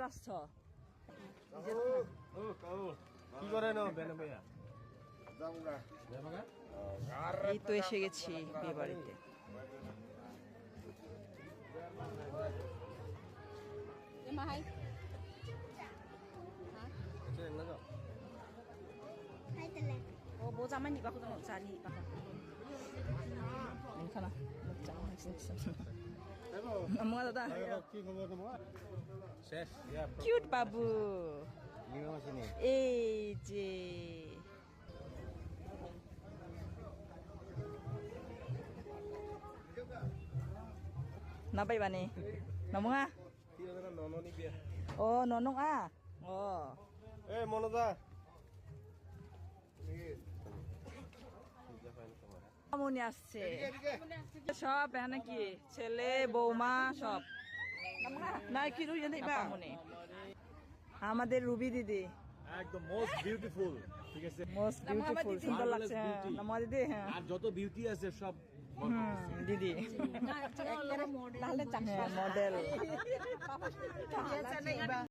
আসছ? কি করে না বেনে ভাইয়া এই তো এসে গেছি বিয়ে বাড়িতে। Oh, bố ra mani bako no chani bako. Ini kana. Among dada. কি খবর তোমার শেষ Cute babu. নিয়ে আসেনি এই যে Nabay ba ni? Namo nga? কি হবে নননি বিয়া Oh, nonong ah. Oh. এ মনদা মামুনি আসছে সব নাকি ছেলে বৌমা সব না কি মামুনি আমাদের রুবি দিদি একদম মোস্ট বিউটিফুল ঠিক আছে মোস্ট বিউটিফুল সুন্দর লাগছে নামা দিদি হ্যাঁ আর যত বিউটি আছে সব দিদি মডেল